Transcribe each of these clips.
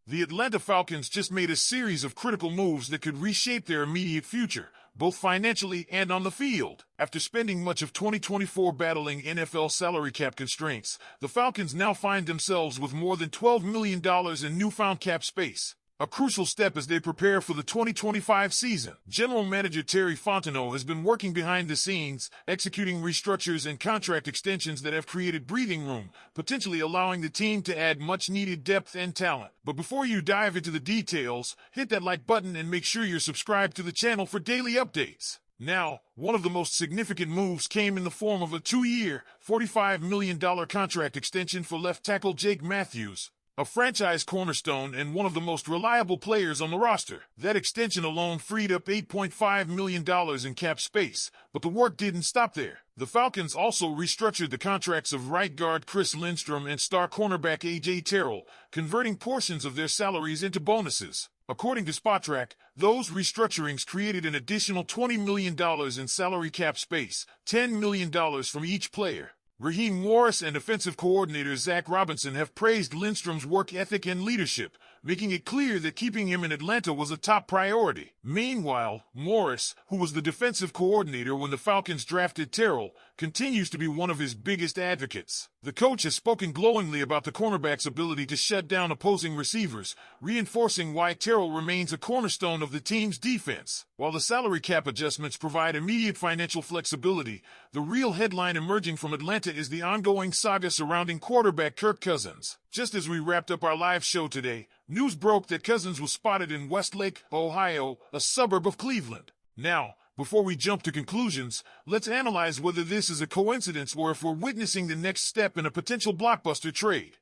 The Atlanta Falcons just made a series of critical moves that could reshape their immediate future, both financially and on the field. After spending much of 2024 battling NFL salary cap constraints, the Falcons now find themselves with more than $12 million in newfound cap space, a crucial step as they prepare for the 2025 season. General Manager Terry Fontenot has been working behind the scenes, executing restructures and contract extensions that have created breathing room, potentially allowing the team to add much-needed depth and talent. But before you dive into the details, hit that like button and make sure you're subscribed to the channel for daily updates. Now, one of the most significant moves came in the form of a 2-year, $45 million contract extension for left tackle Jake Matthews, a franchise cornerstone and one of the most reliable players on the roster. That extension alone freed up $8.5 million in cap space, but the work didn't stop there. The Falcons also restructured the contracts of right guard Chris Lindstrom and star cornerback A.J. Terrell, converting portions of their salaries into bonuses. According to Spotrac, those restructurings created an additional $20 million in salary cap space, $10 million from each player. Raheem Morris and offensive coordinator Zach Robinson have praised Lindstrom's work ethic and leadership, making it clear that keeping him in Atlanta was a top priority. Meanwhile, Morris, who was the defensive coordinator when the Falcons drafted Terrell, continues to be one of his biggest advocates. The coach has spoken glowingly about the cornerback's ability to shut down opposing receivers, reinforcing why Terrell remains a cornerstone of the team's defense. While the salary cap adjustments provide immediate financial flexibility, the real headline emerging from Atlanta is the ongoing saga surrounding quarterback Kirk Cousins. Just as we wrapped up our live show today, news broke that Cousins was spotted in Westlake, Ohio, a suburb of Cleveland. Now, before we jump to conclusions, let's analyze whether this is a coincidence or if we're witnessing the next step in a potential blockbuster trade.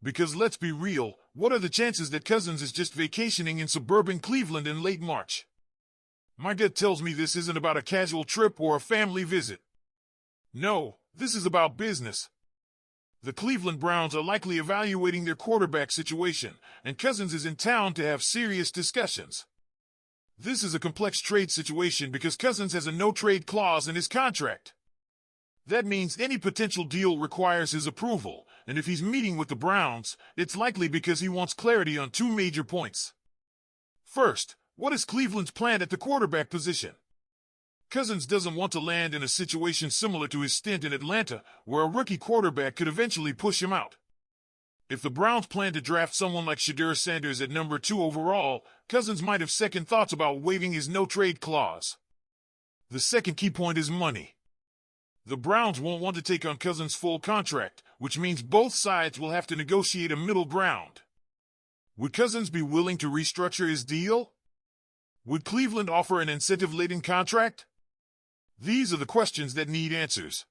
Because let's be real, what are the chances that Cousins is just vacationing in suburban Cleveland in late March? My gut tells me this isn't about a casual trip or a family visit. No, this is about business. The Cleveland Browns are likely evaluating their quarterback situation, and Cousins is in town to have serious discussions. This is a complex trade situation because Cousins has a no-trade clause in his contract. That means any potential deal requires his approval, and if he's meeting with the Browns, it's likely because he wants clarity on two major points. First, what is Cleveland's plan at the quarterback position? Cousins doesn't want to land in a situation similar to his stint in Atlanta, where a rookie quarterback could eventually push him out. If the Browns plan to draft someone like Shedeur Sanders at number 2 overall, Cousins might have second thoughts about waiving his no-trade clause. The second key point is money. The Browns won't want to take on Cousins' full contract, which means both sides will have to negotiate a middle ground. Would Cousins be willing to restructure his deal? Would Cleveland offer an incentive-laden contract? These are the questions that need answers.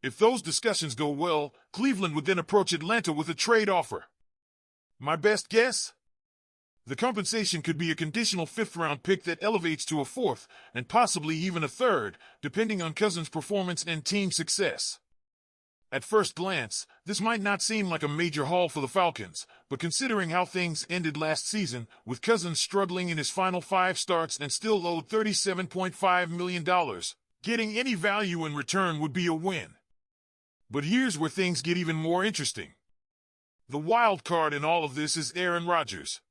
If those discussions go well, Cleveland would then approach Atlanta with a trade offer. My best guess? The compensation could be a conditional 5th-round pick that elevates to a 4th, and possibly even a 3rd, depending on Cousins' performance and team success. At first glance, this might not seem like a major haul for the Falcons, but considering how things ended last season, with Cousins struggling in his final 5 starts and still owed $37.5 million, getting any value in return would be a win. But here's where things get even more interesting. The wild card in all of this is Aaron Rodgers.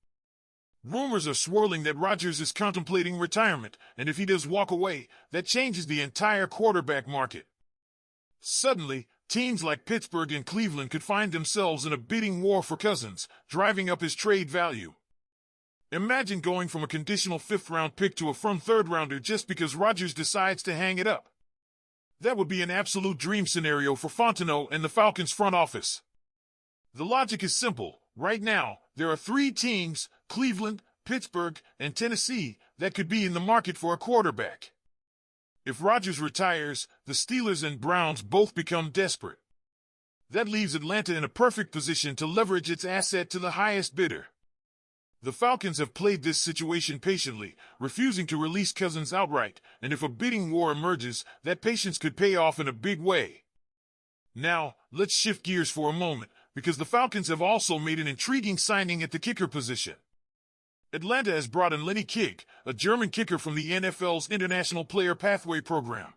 Rumors are swirling that Rodgers is contemplating retirement, and if he does walk away, that changes the entire quarterback market. Suddenly, teams like Pittsburgh and Cleveland could find themselves in a bidding war for Cousins, driving up his trade value. Imagine going from a conditional 5th-round pick to a firm 3rd-rounder just because Rodgers decides to hang it up. That would be an absolute dream scenario for Fontenot and the Falcons front office. The logic is simple. Right now, there are 3 teams, Cleveland, Pittsburgh, and Tennessee, that could be in the market for a quarterback. If Rodgers retires, the Steelers and Browns both become desperate. That leaves Atlanta in a perfect position to leverage its asset to the highest bidder. The Falcons have played this situation patiently, refusing to release Cousins outright, and if a bidding war emerges, that patience could pay off in a big way. Now, let's shift gears for a moment, because the Falcons have also made an intriguing signing at the kicker position. Atlanta has brought in Lenny Kick, a German kicker from the NFL's International Player Pathway program.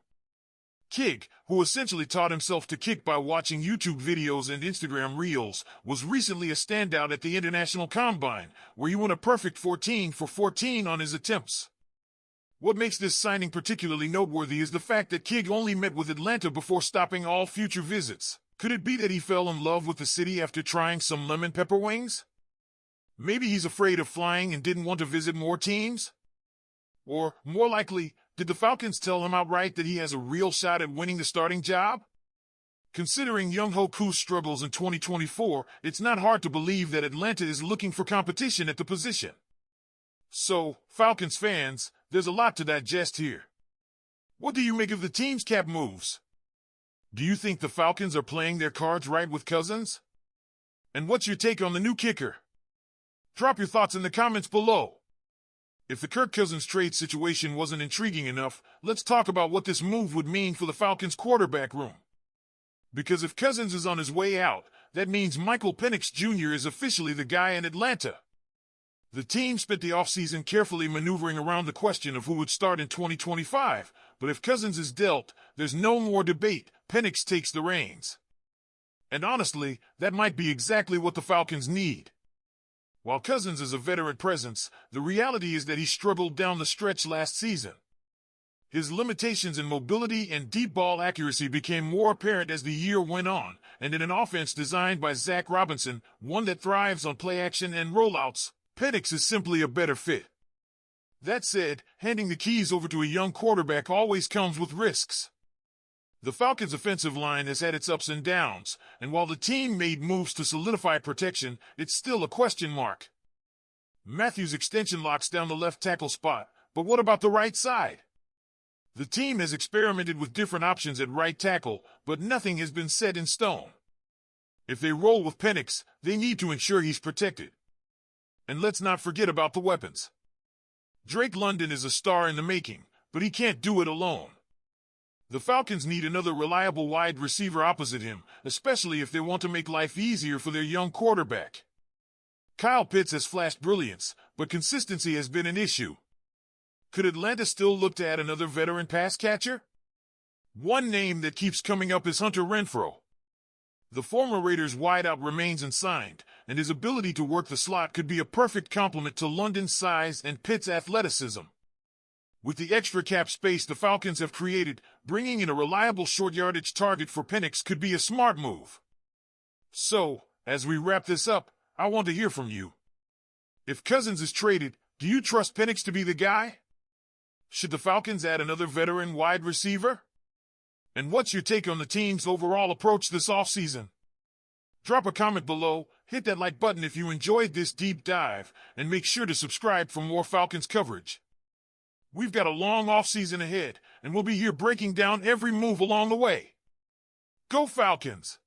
Kidd, who essentially taught himself to kick by watching YouTube videos and Instagram reels, was recently a standout at the International Combine, where he won a perfect 14 for 14 on his attempts. What makes this signing particularly noteworthy is the fact that Kidd only met with Atlanta before stopping all future visits. Could it be that he fell in love with the city after trying some lemon pepper wings? Maybe he's afraid of flying and didn't want to visit more teams? Or, more likely, did the Falcons tell him outright that he has a real shot at winning the starting job? Considering Younghoe Koo's struggles in 2024, it's not hard to believe that Atlanta is looking for competition at the position. So, Falcons fans, there's a lot to digest here. What do you make of the team's cap moves? Do you think the Falcons are playing their cards right with Cousins? And what's your take on the new kicker? Drop your thoughts in the comments below. If the Kirk Cousins trade situation wasn't intriguing enough, let's talk about what this move would mean for the Falcons' quarterback room. Because if Cousins is on his way out, that means Michael Penix Jr. is officially the guy in Atlanta. The team spent the offseason carefully maneuvering around the question of who would start in 2025, but if Cousins is dealt, there's no more debate. Penix takes the reins. And honestly, that might be exactly what the Falcons need. While Cousins is a veteran presence, the reality is that he struggled down the stretch last season. His limitations in mobility and deep ball accuracy became more apparent as the year went on, and in an offense designed by Zach Robinson, one that thrives on play action and rollouts, Penix is simply a better fit. That said, handing the keys over to a young quarterback always comes with risks. The Falcons' offensive line has had its ups and downs, and while the team made moves to solidify protection, it's still a question mark. Matthews' extension locks down the left tackle spot, but what about the right side? The team has experimented with different options at right tackle, but nothing has been set in stone. If they roll with Penix, they need to ensure he's protected. And let's not forget about the weapons. Drake London is a star in the making, but he can't do it alone. The Falcons need another reliable wide receiver opposite him, especially if they want to make life easier for their young quarterback. Kyle Pitts has flashed brilliance, but consistency has been an issue. Could Atlanta still look to add another veteran pass catcher? One name that keeps coming up is Hunter Renfrow. The former Raiders wideout remains unsigned, and his ability to work the slot could be a perfect complement to London's size and Pitt's athleticism. With the extra cap space the Falcons have created, bringing in a reliable short yardage target for Penix could be a smart move. So, as we wrap this up, I want to hear from you. If Cousins is traded, do you trust Penix to be the guy? Should the Falcons add another veteran wide receiver? And what's your take on the team's overall approach this offseason? Drop a comment below, hit that like button if you enjoyed this deep dive, and make sure to subscribe for more Falcons coverage. We've got a long offseason ahead, and we'll be here breaking down every move along the way. Go Falcons!